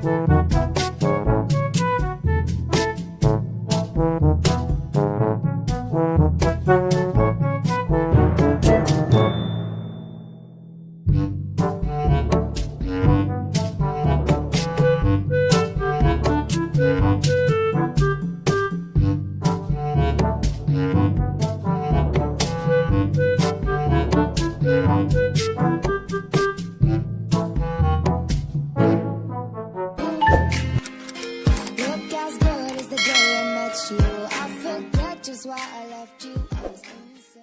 Look as good as the day I met you. I forget just why I left you. I was insane.